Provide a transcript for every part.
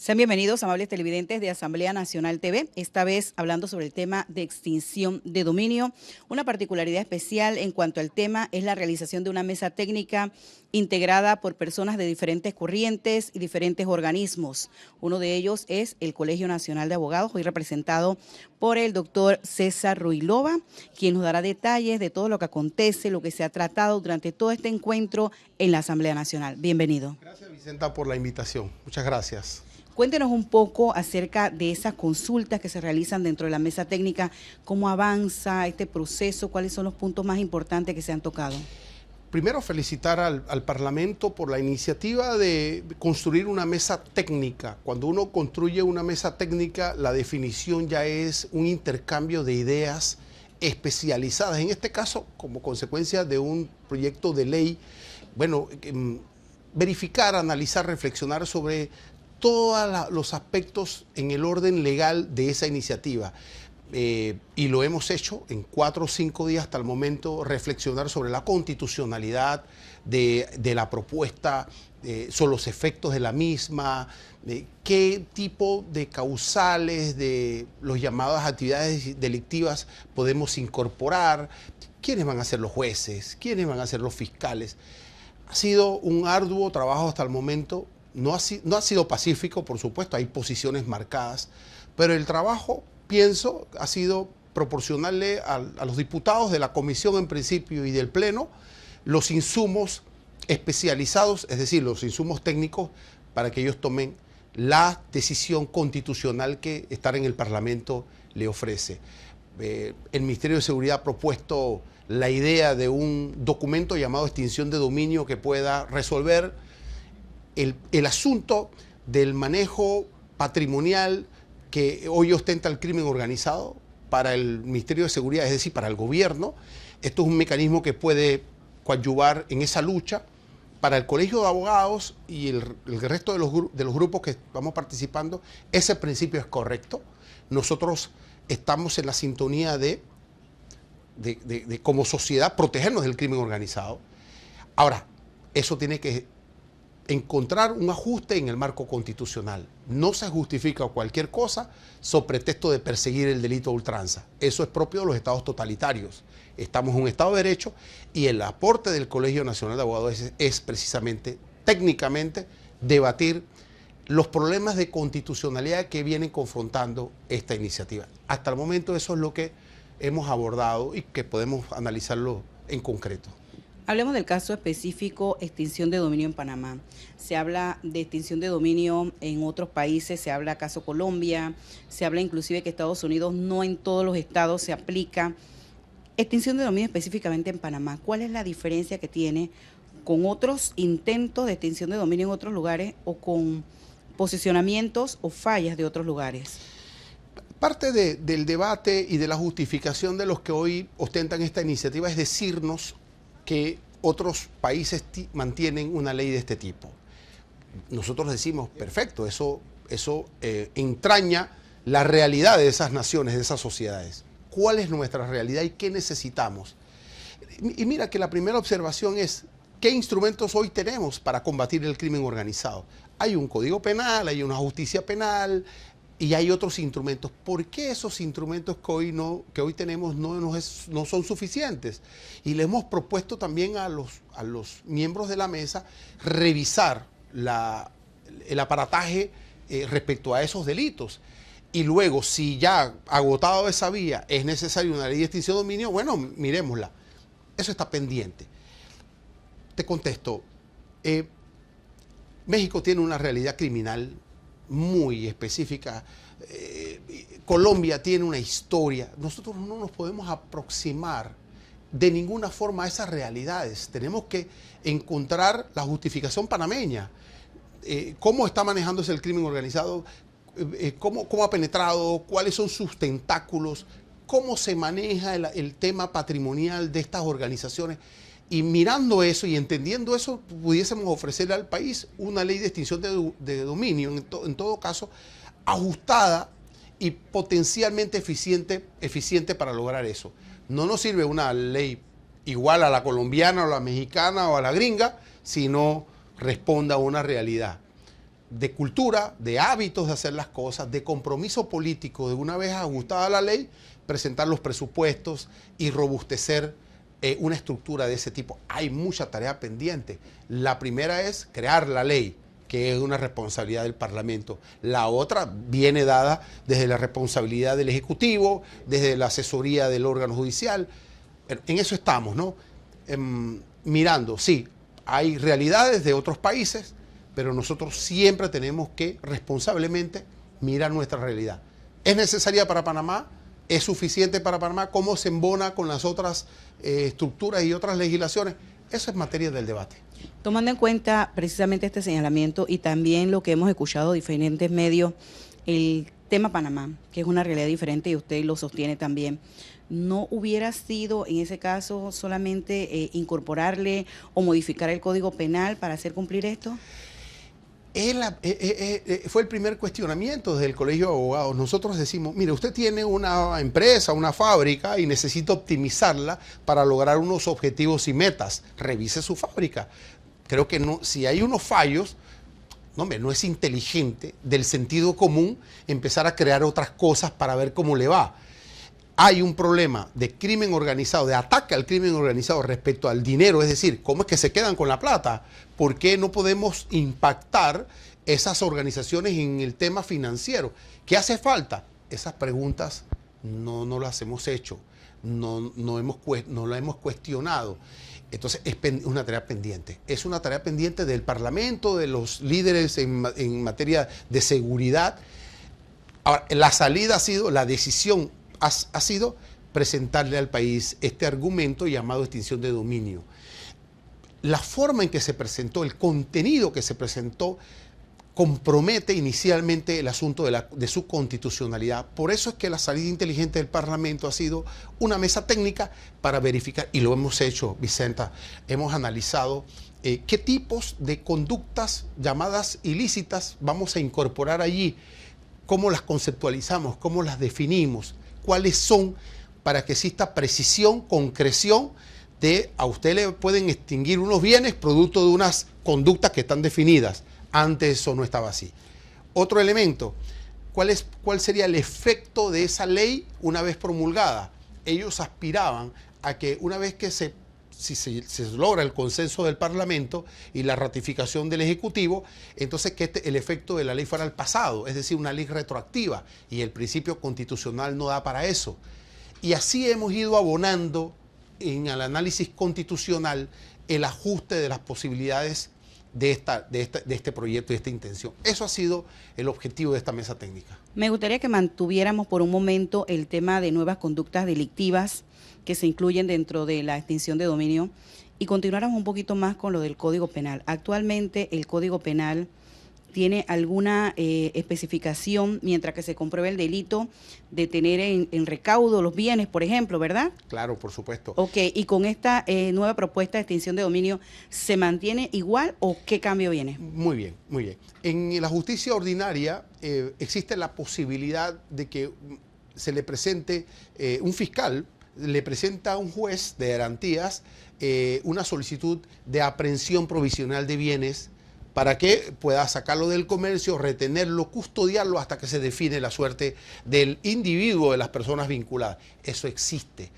Sean bienvenidos, amables televidentes de Asamblea Nacional TV, esta vez hablando sobre el tema de extinción de dominio. Una particularidad especial en cuanto al tema es la realización de una mesa técnica integrada por personas de diferentes corrientes y diferentes organismos. Uno de ellos es el Colegio Nacional de Abogados, hoy representado por el doctor César Ruilova, quien nos dará detalles de todo lo que acontece, lo que se ha tratado durante todo este encuentro en la Asamblea Nacional. Bienvenido. Gracias, Vicenta, por la invitación. Muchas gracias. Cuéntenos un poco acerca de esas consultas que se realizan dentro de la mesa técnica, cómo avanza este proceso, cuáles son los puntos más importantes que se han tocado. Primero, felicitar al Parlamento por la iniciativa de construir una mesa técnica. Cuando uno construye una mesa técnica, la definición ya es un intercambio de ideas especializadas. En este caso, como consecuencia de un proyecto de ley, bueno, verificar, analizar, reflexionar sobre todos los aspectos en el orden legal de esa iniciativa. Y lo hemos hecho en 4 o 5 días hasta el momento, reflexionar sobre la constitucionalidad de la propuesta, sobre los efectos de la misma, qué tipo de causales de los llamadas actividades delictivas podemos incorporar, quiénes van a ser los jueces, quiénes van a ser los fiscales. Ha sido un arduo trabajo hasta el momento. No ha sido pacífico, por supuesto, hay posiciones marcadas, pero el trabajo, pienso, ha sido proporcionarle a los diputados de la comisión en principio y del pleno los insumos especializados, es decir, los insumos técnicos para que ellos tomen la decisión constitucional que estar en el Parlamento le ofrece. El Ministerio de Seguridad ha propuesto la idea de un documento llamado extinción de dominio que pueda resolver el asunto del manejo patrimonial que hoy ostenta el crimen organizado para el Ministerio de Seguridad, es decir, para el gobierno. Esto es un mecanismo que puede coadyuvar en esa lucha. Para el Colegio de Abogados y el resto de los grupos que estamos participando, ese principio es correcto. Nosotros estamos en la sintonía de como sociedad, protegernos del crimen organizado. Ahora, eso tiene que encontrar un ajuste en el marco constitucional. No se justifica cualquier cosa sobre pretexto de perseguir el delito de ultranza. Eso es propio de los estados totalitarios. Estamos en un estado de derecho y el aporte del Colegio Nacional de Abogados es precisamente, técnicamente, debatir los problemas de constitucionalidad que vienen confrontando esta iniciativa. Hasta el momento eso es lo que hemos abordado y que podemos analizarlo en concreto. Hablemos del caso específico, extinción de dominio en Panamá. Se habla de extinción de dominio en otros países, se habla caso Colombia, se habla inclusive que Estados Unidos no en todos los estados se aplica. Extinción de dominio específicamente en Panamá, ¿cuál es la diferencia que tiene con otros intentos de extinción de dominio en otros lugares o con posicionamientos o fallas de otros lugares? Parte del debate y de la justificación de los que hoy ostentan esta iniciativa es decirnos que otros países mantienen una ley de este tipo. Nosotros decimos, perfecto, eso entraña la realidad de esas naciones, de esas sociedades. ¿Cuál es nuestra realidad y qué necesitamos? Y mira que la primera observación es, ¿qué instrumentos hoy tenemos para combatir el crimen organizado? Hay un código penal, hay una justicia penal y hay otros instrumentos. ¿Por qué esos instrumentos que hoy tenemos no son suficientes? Y le hemos propuesto también a los miembros de la mesa revisar el aparataje respecto a esos delitos. Y luego, si ya agotado esa vía es necesaria una ley de extinción de dominio, bueno, miremosla. Eso está pendiente. Te contesto. México tiene una realidad criminal muy específica. Colombia tiene una historia. Nosotros no nos podemos aproximar de ninguna forma a esas realidades. Tenemos que encontrar la justificación panameña. ¿Cómo está manejándose el crimen organizado? ¿Cómo ha penetrado? ¿Cuáles son sus tentáculos? ¿Cómo se maneja el tema patrimonial de estas organizaciones? Y mirando eso y entendiendo eso, pudiésemos ofrecerle al país una ley de extinción de dominio, en todo caso, ajustada y potencialmente eficiente para lograr eso. No nos sirve una ley igual a la colombiana o a la mexicana o a la gringa, si no responda a una realidad. de cultura, de hábitos de hacer las cosas, de compromiso político, de una vez ajustada la ley, presentar los presupuestos y robustecer una estructura de ese tipo. Hay mucha tarea pendiente. La primera es crear la ley, que es una responsabilidad del Parlamento. La otra viene dada desde la responsabilidad del Ejecutivo, desde la asesoría del órgano judicial. En eso estamos, ¿no? Mirando, sí, hay realidades de otros países, pero nosotros siempre tenemos que responsablemente mirar nuestra realidad. ¿Es necesaria para Panamá? ¿Es suficiente para Panamá? ¿Cómo se embona con las otras estructuras y otras legislaciones? Eso es materia del debate. Tomando en cuenta precisamente este señalamiento y también lo que hemos escuchado de diferentes medios, el tema Panamá, que es una realidad diferente y usted lo sostiene también, ¿no hubiera sido en ese caso solamente incorporarle o modificar el Código Penal para hacer cumplir esto? Fue el primer cuestionamiento desde el Colegio de Abogados. Nosotros decimos, mire, usted tiene una empresa, una fábrica y necesita optimizarla para lograr unos objetivos y metas. Revise su fábrica. Creo que no, si hay unos fallos, no es inteligente del sentido común empezar a crear otras cosas para ver cómo le va. Hay un problema de crimen organizado, de ataque al crimen organizado respecto al dinero, es decir, ¿cómo es que se quedan con la plata? ¿Por qué no podemos impactar esas organizaciones en el tema financiero? ¿Qué hace falta? Esas preguntas no las hemos hecho, no la hemos cuestionado. Entonces es una tarea pendiente. Es una tarea pendiente del Parlamento, de los líderes en materia de seguridad. Ahora, la salida ha sido, la decisión ha sido presentarle al país este argumento llamado extinción de dominio. La forma en que se presentó, el contenido que se presentó, compromete inicialmente el asunto de su constitucionalidad. Por eso es que la salida inteligente del Parlamento ha sido una mesa técnica para verificar, y lo hemos hecho, Vicenta, hemos analizado qué tipos de conductas llamadas ilícitas vamos a incorporar allí, cómo las conceptualizamos, cómo las definimos, cuáles son, para que exista precisión, concreción a usted le pueden extinguir unos bienes producto de unas conductas que están definidas. Antes eso no estaba así. Otro elemento, ¿cuál sería el efecto de esa ley una vez promulgada? Ellos aspiraban a que una vez que se logra el consenso del Parlamento y la ratificación del Ejecutivo, entonces que el efecto de la ley fuera el pasado, es decir, una ley retroactiva, y el principio constitucional no da para eso. Y así hemos ido abonando en el análisis constitucional el ajuste de las posibilidades de este proyecto y de esta intención. Eso ha sido el objetivo de esta mesa técnica. Me gustaría que mantuviéramos por un momento el tema de nuevas conductas delictivas que se incluyen dentro de la extinción de dominio y continuáramos un poquito más con lo del Código Penal. Actualmente el Código Penal tiene alguna especificación mientras que se compruebe el delito de tener en recaudo los bienes, por ejemplo, ¿verdad? Claro, por supuesto. Ok, y con esta nueva propuesta de extinción de dominio, ¿se mantiene igual o qué cambio viene? Muy bien, muy bien. En la justicia ordinaria existe la posibilidad de que se le presente un fiscal, le presenta a un juez de garantías una solicitud de aprehensión provisional de bienes para que pueda sacarlo del comercio, retenerlo, custodiarlo hasta que se define la suerte del individuo, de las personas vinculadas. Eso existe.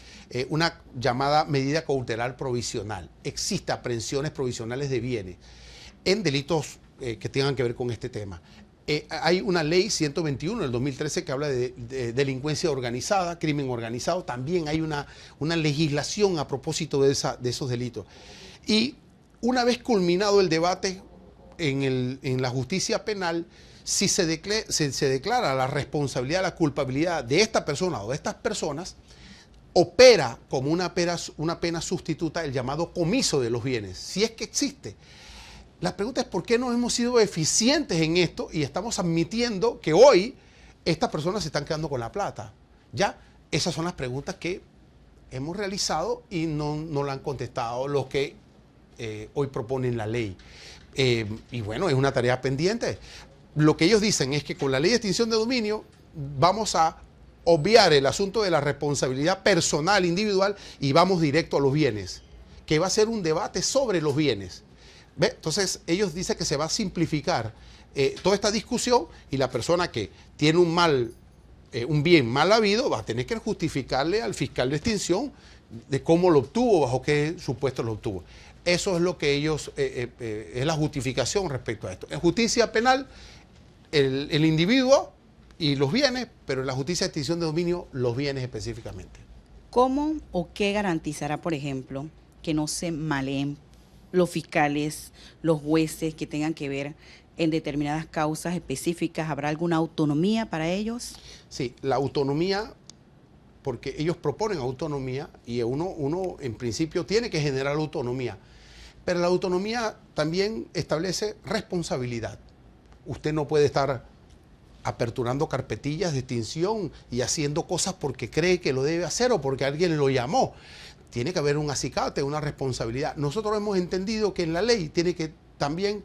Una llamada medida cautelar provisional. Existe aprehensiones provisionales de bienes en delitos que tengan que ver con este tema. Hay una ley 121 del 2013 que habla de delincuencia organizada, crimen organizado. También hay una legislación a propósito de esos delitos. Y una vez culminado el debate en la justicia penal, si se declara la responsabilidad, la culpabilidad de esta persona o de estas personas, opera como una pena sustituta el llamado comiso de los bienes, si es que existe. La pregunta es por qué no hemos sido eficientes en esto y estamos admitiendo que hoy estas personas se están quedando con la plata. Ya, esas son las preguntas que hemos realizado y no la han contestado los que hoy proponen la ley. Y bueno, es una tarea pendiente. Lo que ellos dicen es que con la ley de extinción de dominio vamos a obviar el asunto de la responsabilidad personal, individual, y vamos directo a los bienes, que va a ser un debate sobre los bienes. ¿Ve? Entonces ellos dicen que se va a simplificar toda esta discusión y la persona que tiene un bien mal habido va a tener que justificarle al fiscal de extinción de cómo lo obtuvo, bajo qué supuesto lo obtuvo. Eso es lo que ellos, es la justificación respecto a esto. En justicia penal, el individuo y los bienes, pero en la justicia de extinción de dominio, los bienes específicamente. ¿Cómo o qué garantizará, por ejemplo, que no se maleen los fiscales, los jueces que tengan que ver en determinadas causas específicas? ¿Habrá alguna autonomía para ellos? Sí, la autonomía, porque ellos proponen autonomía y uno en principio tiene que generar autonomía, pero la autonomía también establece responsabilidad. Usted no puede estar aperturando carpetillas de extinción y haciendo cosas porque cree que lo debe hacer o porque alguien lo llamó. Tiene que haber un acicate, una responsabilidad. Nosotros hemos entendido que en la ley tiene que también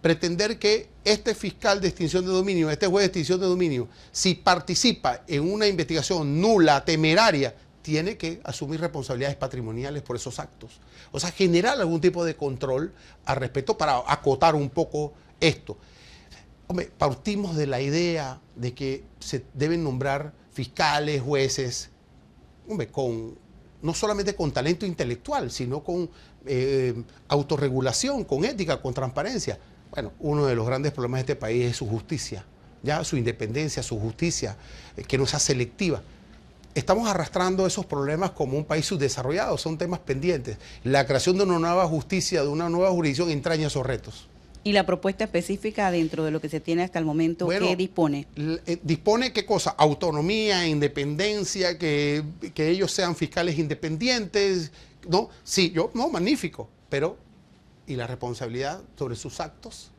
pretender que este fiscal de extinción de dominio, este juez de extinción de dominio, si participa en una investigación nula, temeraria, tiene que asumir responsabilidades patrimoniales por esos actos. O sea, generar algún tipo de control al respecto para acotar un poco esto. Hombre, partimos de la idea de que se deben nombrar fiscales, jueces, hombre, no solamente con talento intelectual, sino con autorregulación, con ética, con transparencia. Bueno, uno de los grandes problemas de este país es su justicia, ya su independencia, su justicia, que no sea selectiva. Estamos arrastrando esos problemas como un país subdesarrollado, son temas pendientes. La creación de una nueva justicia, de una nueva jurisdicción, entraña esos retos. ¿Y la propuesta específica dentro de lo que se tiene hasta el momento, bueno, qué dispone? Dispone qué cosa, autonomía, independencia, que ellos sean fiscales independientes, ¿no? Sí, magnífico, pero ¿y la responsabilidad sobre sus actos?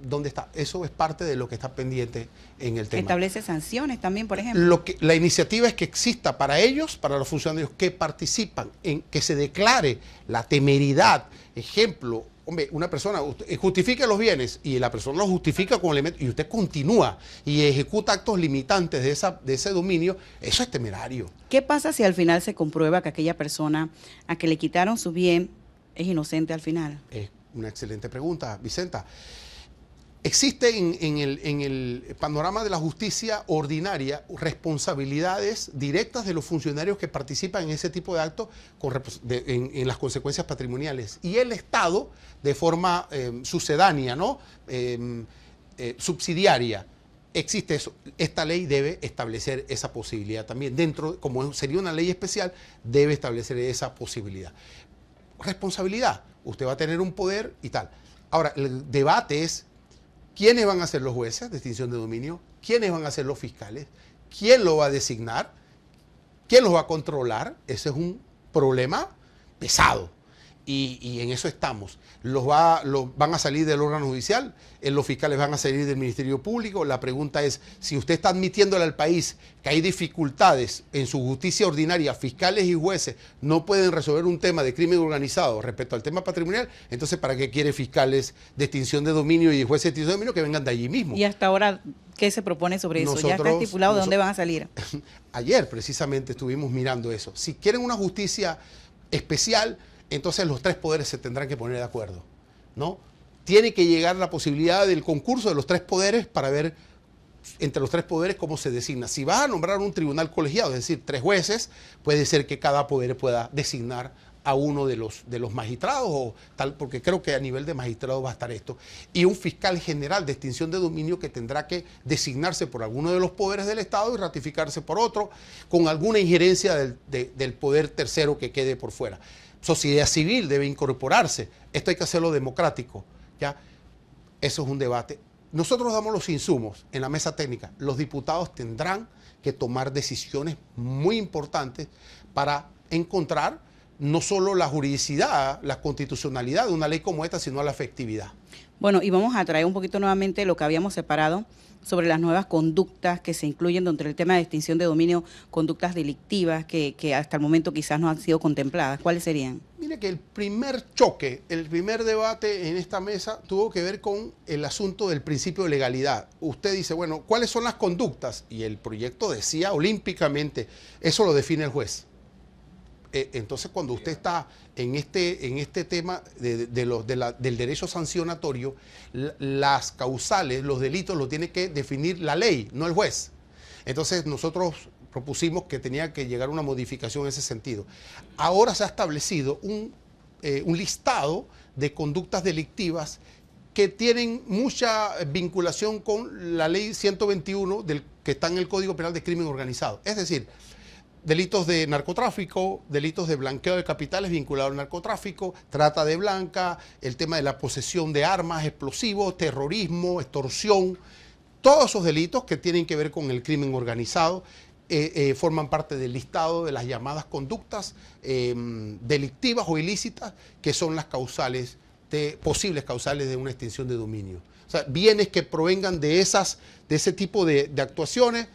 ¿Dónde está? Eso es parte de lo que está pendiente en el tema. ¿Establece sanciones también, por ejemplo? La iniciativa es que exista para ellos, para los funcionarios que participan, en que se declare la temeridad. Ejemplo, hombre, una persona justifica los bienes y la persona los justifica con elementos y usted continúa y ejecuta actos limitantes de ese dominio, eso es temerario. ¿Qué pasa si al final se comprueba que aquella persona a que le quitaron su bien es inocente al final? Es una excelente pregunta, Vicenta. Existe en el panorama de la justicia ordinaria responsabilidades directas de los funcionarios que participan en ese tipo de actos en las consecuencias patrimoniales. Y el Estado, de forma sucedánea, ¿no? Subsidiaria, existe eso. Esta ley debe establecer esa posibilidad también. Dentro, como sería una ley especial, debe establecer esa posibilidad. Responsabilidad. Usted va a tener un poder y tal. Ahora, el debate es: ¿quiénes van a ser los jueces de extinción de dominio? ¿Quiénes van a ser los fiscales? ¿Quién lo va a designar? ¿Quién los va a controlar? Ese es un problema pesado y en eso estamos. Van a salir del órgano judicial, los fiscales van a salir del Ministerio Público. La pregunta es, si usted está admitiéndole al país que hay dificultades en su justicia ordinaria, fiscales y jueces no pueden resolver un tema de crimen organizado respecto al tema patrimonial, entonces ¿para qué quiere fiscales de extinción de dominio y jueces de extinción de dominio que vengan de allí mismo? Y hasta ahora, ¿qué se propone sobre eso? ¿Ya está estipulado de dónde van a salir? Ayer precisamente estuvimos mirando eso. Si quieren una justicia especial, entonces los tres poderes se tendrán que poner de acuerdo, ¿no? Tiene que llegar la posibilidad del concurso de los tres poderes para ver entre los tres poderes cómo se designa. Si vas a nombrar un tribunal colegiado, es decir, tres jueces, puede ser que cada poder pueda designar a uno de los magistrados o tal, porque creo que a nivel de magistrado va a estar esto, y un fiscal general de extinción de dominio que tendrá que designarse por alguno de los poderes del Estado y ratificarse por otro, con alguna injerencia del poder tercero que quede por fuera. Sociedad civil debe incorporarse. Esto hay que hacerlo democrático, ¿ya? Eso es un debate. Nosotros damos los insumos en la mesa técnica. Los diputados tendrán que tomar decisiones muy importantes para encontrar no solo la juridicidad, la constitucionalidad de una ley como esta, sino la efectividad. Bueno, y vamos a traer un poquito nuevamente lo que habíamos separado sobre las nuevas conductas que se incluyen dentro del tema de extinción de dominio, conductas delictivas que hasta el momento quizás no han sido contempladas. ¿Cuáles serían? Mire que el primer choque, el primer debate en esta mesa tuvo que ver con el asunto del principio de legalidad. Usted dice, bueno, ¿cuáles son las conductas? Y el proyecto decía olímpicamente, eso lo define el juez. Entonces, cuando usted está en este tema del derecho sancionatorio, las causales, los delitos, lo tiene que definir la ley, no el juez. Entonces, nosotros propusimos que tenía que llegar una modificación en ese sentido. Ahora se ha establecido un listado de conductas delictivas que tienen mucha vinculación con la ley 121 que está en el Código Penal de Crimen Organizado. Es decir, delitos de narcotráfico, delitos de blanqueo de capitales vinculados al narcotráfico, trata de blanca, el tema de la posesión de armas, explosivos, terrorismo, extorsión, todos esos delitos que tienen que ver con el crimen organizado forman parte del listado de las llamadas conductas delictivas o ilícitas, que son las causales, posibles causales de una extinción de dominio. O sea, bienes que provengan de ese tipo de actuaciones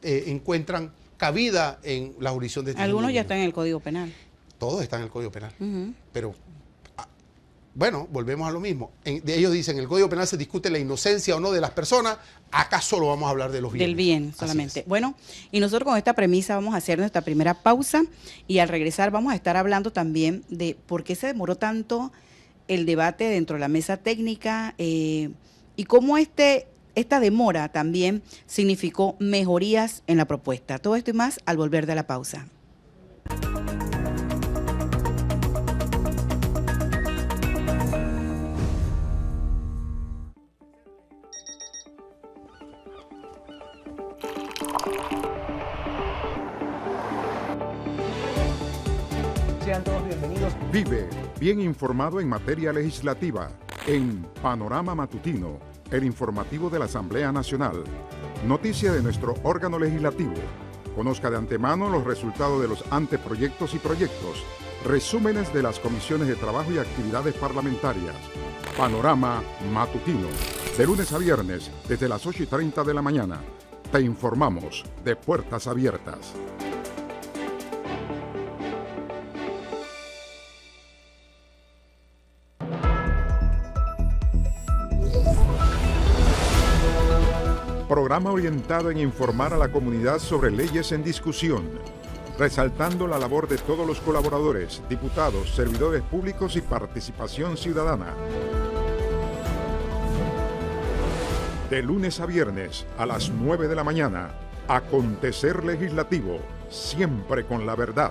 encuentran cabida en la jurisdicción de extinción. Algunos ya están en el Código Penal. Todos están en el Código Penal. Pero, bueno, volvemos a lo mismo. Ellos dicen, en el Código Penal se discute la inocencia o no de las personas, acá solo vamos a hablar de los bienes. Del bien solamente. Bueno, y nosotros con esta premisa vamos a hacer nuestra primera pausa y al regresar vamos a estar hablando también de por qué se demoró tanto el debate dentro de la mesa técnica y cómo esta demora también significó mejorías en la propuesta. Todo esto y más al volver de la pausa. Sean todos bienvenidos. Vive bien informado en materia legislativa en Panorama Matutino, el informativo de la Asamblea Nacional. Noticia de nuestro órgano legislativo. Conozca de antemano los resultados de los anteproyectos y proyectos. Resúmenes de las comisiones de trabajo y actividades parlamentarias. Panorama Matutino. De lunes a viernes, desde las 8:30 de la mañana. Te informamos de puertas abiertas. Programa orientado en informar a la comunidad sobre leyes en discusión, resaltando la labor de todos los colaboradores, diputados, servidores públicos y participación ciudadana. De lunes a viernes a las 9 de la mañana, Acontecer Legislativo, siempre con la verdad.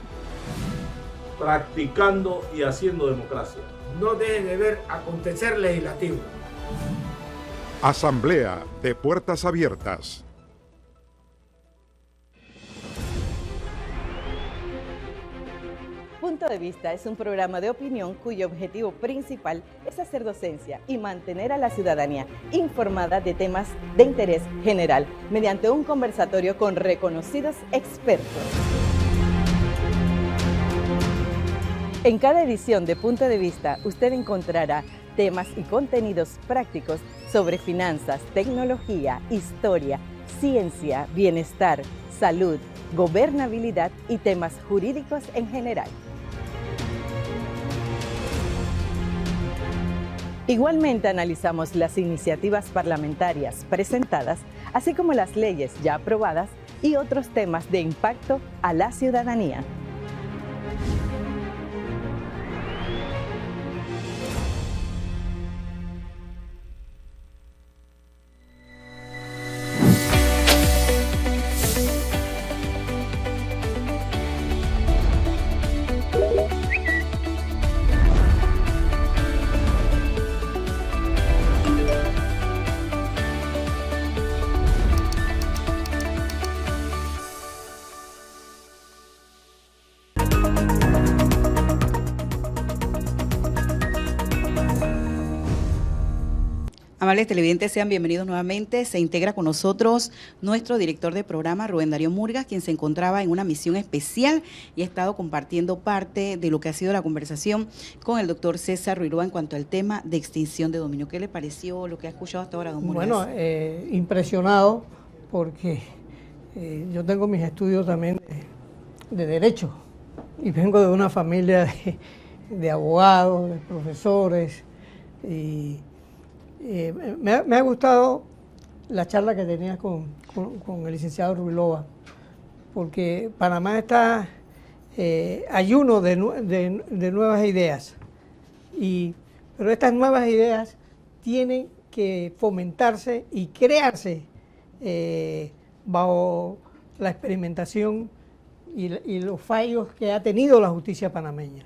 Practicando y haciendo democracia. No deje de ver Acontecer Legislativo. Asamblea de Puertas Abiertas. Punto de Vista es un programa de opinión cuyo objetivo principal es hacer docencia y mantener a la ciudadanía informada de temas de interés general mediante un conversatorio con reconocidos expertos. En cada edición de Punto de Vista usted encontrará temas y contenidos prácticos sobre finanzas, tecnología, historia, ciencia, bienestar, salud, gobernabilidad y temas jurídicos en general. Igualmente analizamos las iniciativas parlamentarias presentadas, así como las leyes ya aprobadas y otros temas de impacto a la ciudadanía. Amables televidentes, sean bienvenidos nuevamente. Se integra con nosotros nuestro director de programa, Rubén Darío Murgas, quien se encontraba en una misión especial y ha estado compartiendo parte de lo que ha sido la conversación con el doctor César Ruirúa en cuanto al tema de extinción de dominio. ¿Qué le pareció lo que ha escuchado hasta ahora, don Murgas? Bueno, impresionado porque yo tengo mis estudios también de Derecho y vengo de una familia de abogados, de profesores y me ha gustado la charla que tenías con el licenciado Ruilova, porque Panamá está ayuno de nuevas ideas. Pero estas nuevas ideas tienen que fomentarse y crearse bajo la experimentación y los fallos que ha tenido la justicia panameña.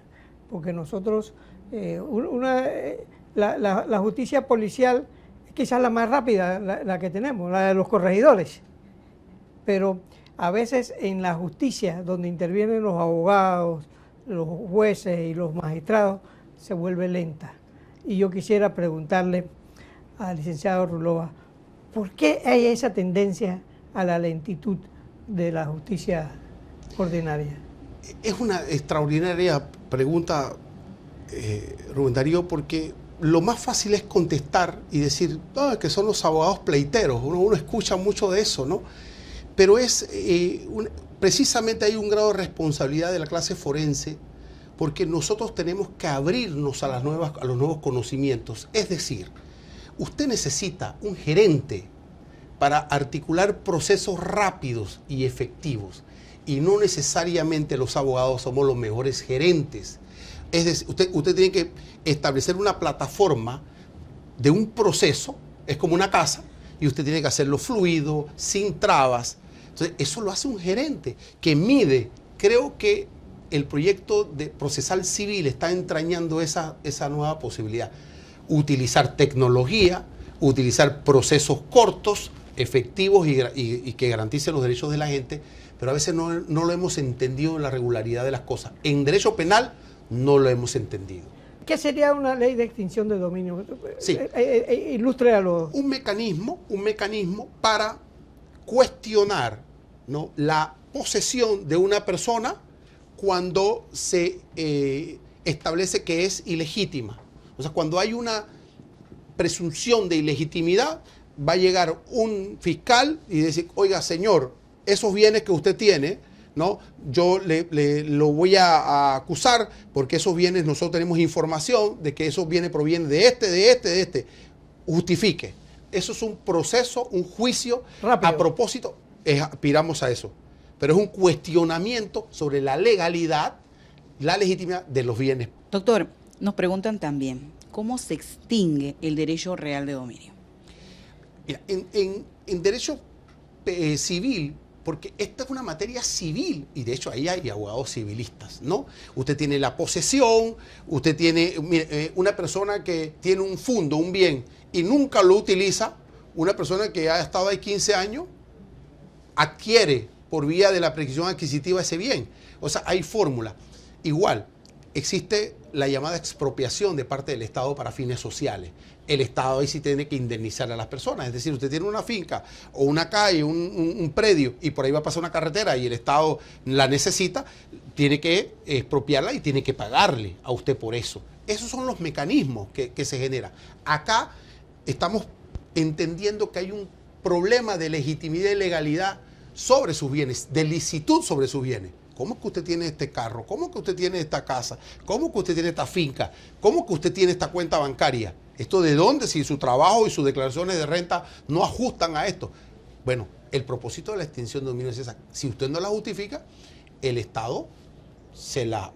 Porque nosotros, la justicia policial es quizás la más rápida, la que tenemos, la de los corregidores. Pero a veces en la justicia, donde intervienen los abogados, los jueces y los magistrados, se vuelve lenta. Y yo quisiera preguntarle al licenciado Ruloa, ¿por qué hay esa tendencia a la lentitud de la justicia ordinaria? Es una extraordinaria pregunta, Rubén Darío, porque lo más fácil es contestar y decir que son los abogados pleiteros. Uno escucha mucho de eso, ¿no? Pero precisamente hay un grado de responsabilidad de la clase forense, porque nosotros tenemos que abrirnos a los nuevos conocimientos. Es decir, usted necesita un gerente para articular procesos rápidos y efectivos, y no necesariamente los abogados somos los mejores gerentes. Es decir, usted tiene que establecer una plataforma de un proceso, es como una casa, y usted tiene que hacerlo fluido, sin trabas. Entonces, eso lo hace un gerente que mide. Creo que el proyecto de procesal civil está entrañando esa nueva posibilidad. Utilizar tecnología, utilizar procesos cortos, efectivos y que garanticen los derechos de la gente, pero a veces no lo hemos entendido en la regularidad de las cosas. En derecho penal no lo hemos entendido. ¿Qué sería una ley de extinción de dominio? Sí. Ilustre a los... Un mecanismo para cuestionar, ¿no?, la posesión de una persona cuando se establece que es ilegítima. O sea, cuando hay una presunción de ilegitimidad, va a llegar un fiscal y decir, oiga, señor, esos bienes que usted tiene, ¿no?, yo lo voy a acusar porque esos bienes, nosotros tenemos información de que esos bienes provienen de este. Justifique. Eso es un proceso, un juicio rápido. A propósito, aspiramos a eso. Pero es un cuestionamiento sobre la legalidad, la legitimidad de los bienes. Doctor, nos preguntan también, ¿cómo se extingue el derecho real de dominio? Mira, en derecho civil, porque esta es una materia civil, y de hecho ahí hay abogados civilistas, ¿no? Usted tiene la posesión, usted tiene una persona que tiene un fondo, un bien, y nunca lo utiliza, una persona que ha estado ahí 15 años, adquiere por vía de la prescripción adquisitiva ese bien. O sea, hay fórmula. Igual, existe la llamada expropiación de parte del Estado para fines sociales. El Estado ahí sí tiene que indemnizar a las personas. Es decir, usted tiene una finca o una calle, un predio, y por ahí va a pasar una carretera y el Estado la necesita, tiene que expropiarla y tiene que pagarle a usted por eso. Esos son los mecanismos que se generan. Acá estamos entendiendo que hay un problema de legitimidad y legalidad sobre sus bienes, de licitud sobre sus bienes. ¿Cómo es que usted tiene este carro? ¿Cómo es que usted tiene esta casa? ¿Cómo es que usted tiene esta finca? ¿Cómo es que usted tiene esta cuenta bancaria? ¿Esto de dónde? Si su trabajo y sus declaraciones de renta no ajustan a esto. Bueno, el propósito de la extinción de dominio es esa. Si usted no la justifica, el Estado se la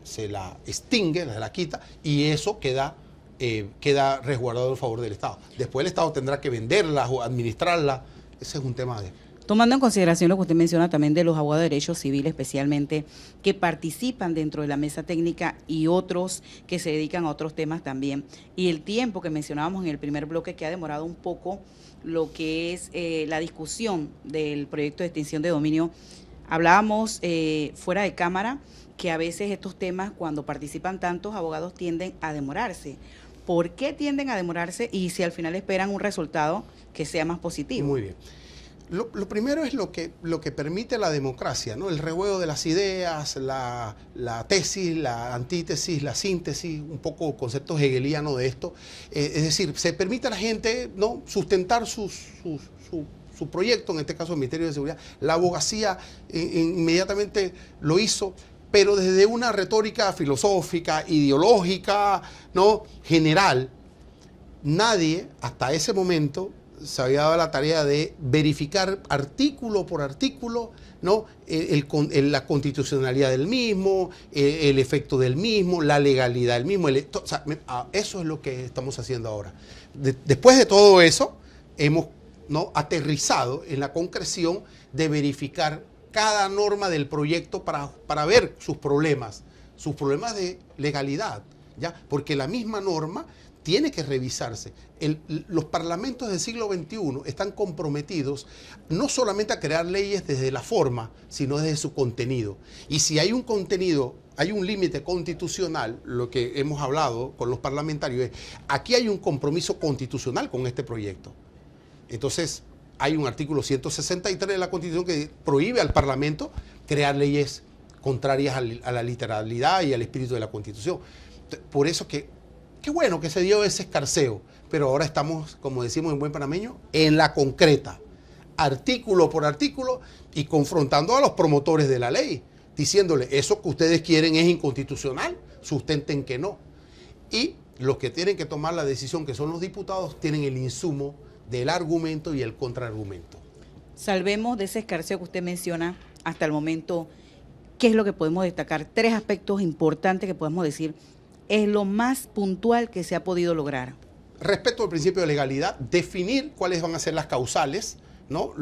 extingue, se la quita, y eso queda resguardado en favor del Estado. Después el Estado tendrá que venderla o administrarla. Ese es un tema de... Tomando en consideración lo que usted menciona también de los abogados de derecho civil especialmente, que participan dentro de la mesa técnica y otros que se dedican a otros temas también, y el tiempo que mencionábamos en el primer bloque que ha demorado un poco lo que es la discusión del proyecto de extinción de dominio, hablábamos fuera de cámara que a veces estos temas, cuando participan tantos abogados, tienden a demorarse. ¿Por qué tienden a demorarse y si al final esperan un resultado que sea más positivo? Muy bien. Lo primero es lo que permite la democracia, ¿no? El revuelo de las ideas, la tesis, la antítesis, la síntesis, un poco concepto hegeliano de esto. Es decir, se permite a la gente, ¿no?, sustentar su proyecto, en este caso el Ministerio de Seguridad. La abogacía inmediatamente lo hizo, pero desde una retórica filosófica, ideológica, ¿no?, general. Nadie hasta ese momento se había dado la tarea de verificar artículo por artículo, ¿no? La constitucionalidad del mismo, el efecto del mismo, la legalidad del mismo. O sea, eso es lo que estamos haciendo ahora. Después de todo eso, hemos, ¿no?, aterrizado en la concreción de verificar cada norma del proyecto para ver sus problemas de legalidad, ¿ya? Porque la misma norma tiene que revisarse. Los parlamentos del siglo XXI están comprometidos no solamente a crear leyes desde la forma, sino desde su contenido. Y si hay un contenido, hay un límite constitucional, lo que hemos hablado con los parlamentarios es, aquí hay un compromiso constitucional con este proyecto. Entonces, hay un artículo 163 de la Constitución que prohíbe al Parlamento crear leyes contrarias a la literalidad y al espíritu de la Constitución. Por eso qué bueno que se dio ese escarceo, pero ahora estamos, como decimos en buen panameño, en la concreta, artículo por artículo, y confrontando a los promotores de la ley, diciéndole, eso que ustedes quieren es inconstitucional, sustenten que no. Y los que tienen que tomar la decisión, que son los diputados, tienen el insumo del argumento y el contraargumento. Salvemos de ese escarceo que usted menciona hasta el momento, ¿qué es lo que podemos destacar? 3 aspectos importantes que podemos decir es lo más puntual que se ha podido lograr. Respecto al principio de legalidad, definir cuáles van a ser las causales, ¿no?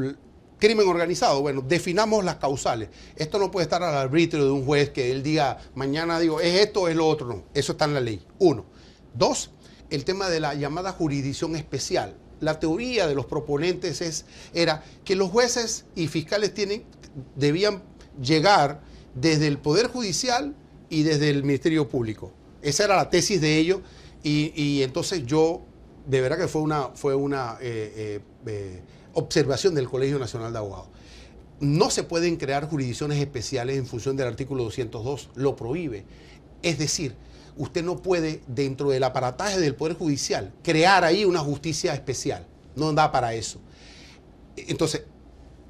Crimen organizado, bueno, definamos las causales. Esto no puede estar al arbitrio de un juez que él diga, mañana digo, es esto o es lo otro, no. Eso está en la ley, 1. 2, el tema de la llamada jurisdicción especial. La teoría de los proponentes era que los jueces y fiscales debían llegar desde el Poder Judicial y desde el Ministerio Público. Esa era la tesis de ellos y entonces yo, de verdad que fue una observación del Colegio Nacional de Abogados. No se pueden crear jurisdicciones especiales en función del artículo 202, lo prohíbe. Es decir, usted no puede, dentro del aparataje del Poder Judicial, crear ahí una justicia especial. No da para eso. Entonces,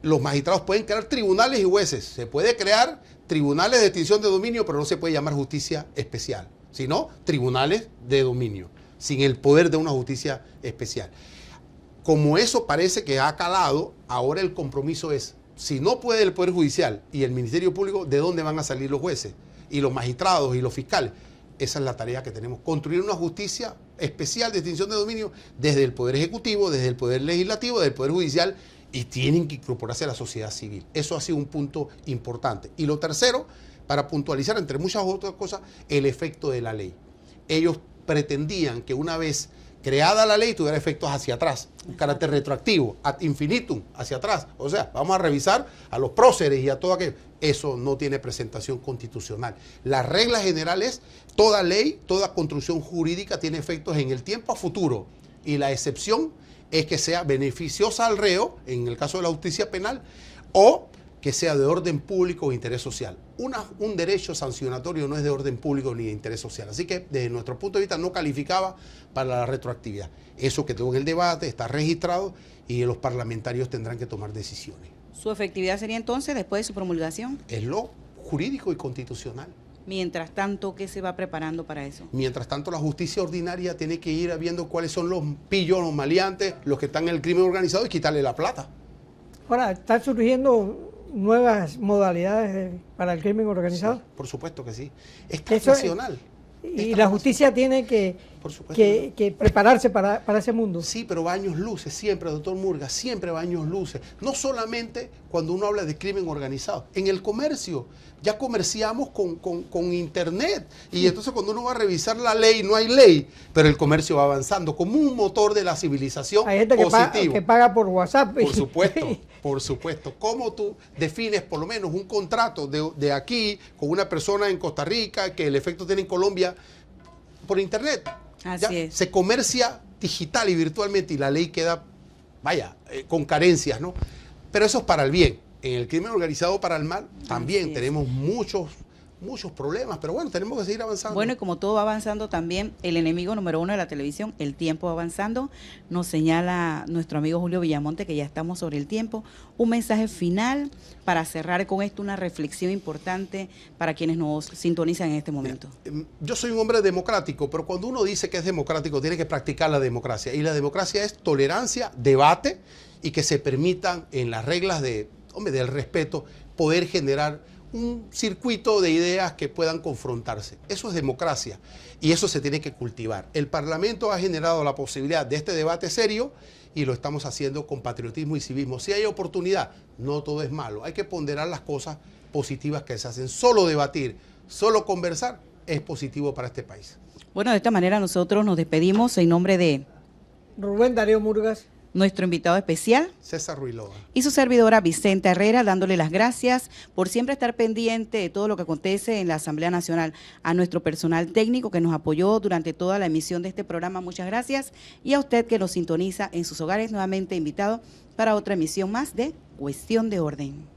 los magistrados pueden crear tribunales y jueces. Se puede crear tribunales de extinción de dominio, pero no se puede llamar justicia especial, sino tribunales de dominio, sin el poder de una justicia especial. Como eso parece que ha calado, ahora el compromiso es, si no puede el Poder Judicial y el Ministerio Público, ¿de dónde van a salir los jueces? Y los magistrados y los fiscales. Esa es la tarea que tenemos, construir una justicia especial de extinción de dominio desde el Poder Ejecutivo, desde el Poder Legislativo, desde el Poder Judicial, y tienen que incorporarse a la sociedad civil. Eso ha sido un punto importante. Y lo tercero, para puntualizar, entre muchas otras cosas, el efecto de la ley. Ellos pretendían que una vez creada la ley tuviera efectos hacia atrás, un carácter retroactivo, ad infinitum, hacia atrás. O sea, vamos a revisar a los próceres y a todo aquello. Eso no tiene presentación constitucional. La regla general es, toda ley, toda construcción jurídica tiene efectos en el tiempo a futuro. Y la excepción es que sea beneficiosa al reo, en el caso de la justicia penal, o que sea de orden público o interés social. Un derecho sancionatorio no es de orden público ni de interés social. Así que, desde nuestro punto de vista, no calificaba para la retroactividad. Eso que quedó en el debate está registrado y los parlamentarios tendrán que tomar decisiones. ¿Su efectividad sería entonces después de su promulgación? Es lo jurídico y constitucional. Mientras tanto, ¿qué se va preparando para eso? Mientras tanto, la justicia ordinaria tiene que ir viendo cuáles son los pillos, los maleantes, los que están en el crimen organizado y quitarle la plata. Ahora, ¿están surgiendo nuevas modalidades para el crimen organizado? Sí, por supuesto que sí. Es transnacional. Y la justicia tiene que prepararse para ese mundo. Sí, pero va años luces, siempre, doctor Murga, siempre va años luces. No solamente cuando uno habla de crimen organizado. En el comercio, ya comerciamos con internet. Y entonces cuando uno va a revisar la ley, no hay ley, pero el comercio va avanzando como un motor de la civilización. Hay gente que paga por WhatsApp. Por supuesto, por supuesto. ¿Cómo tú defines por lo menos un contrato de aquí con una persona en Costa Rica que el efecto tiene en Colombia por internet? Así es. Se comercia digital y virtualmente y la ley queda, con carencias, ¿no? Pero eso es para el bien. En el crimen organizado para el mal también tenemos muchos muchos problemas, pero bueno, tenemos que seguir avanzando. Bueno, y como todo va avanzando también, el enemigo número 1 de la televisión, el tiempo va avanzando, nos señala nuestro amigo Julio Villamonte que ya estamos sobre el tiempo. Un mensaje final para cerrar con esto, una reflexión importante para quienes nos sintonizan en este momento. Yo soy un hombre democrático, pero cuando uno dice que es democrático, tiene que practicar la democracia. Y la democracia es tolerancia, debate y que se permitan en las reglas del respeto poder generar un circuito de ideas que puedan confrontarse. Eso es democracia y eso se tiene que cultivar. El Parlamento ha generado la posibilidad de este debate serio y lo estamos haciendo con patriotismo y civismo. Si hay oportunidad, no todo es malo. Hay que ponderar las cosas positivas que se hacen. Solo debatir, solo conversar es positivo para este país. Bueno, de esta manera nosotros nos despedimos en nombre de Rubén Darío Murgas, nuestro invitado especial, César Ruiloa, y su servidora Vicenta Herrera, dándole las gracias por siempre estar pendiente de todo lo que acontece en la Asamblea Nacional. A nuestro personal técnico que nos apoyó durante toda la emisión de este programa, muchas gracias. Y a usted que nos sintoniza en sus hogares, nuevamente invitado para otra emisión más de Cuestión de Orden.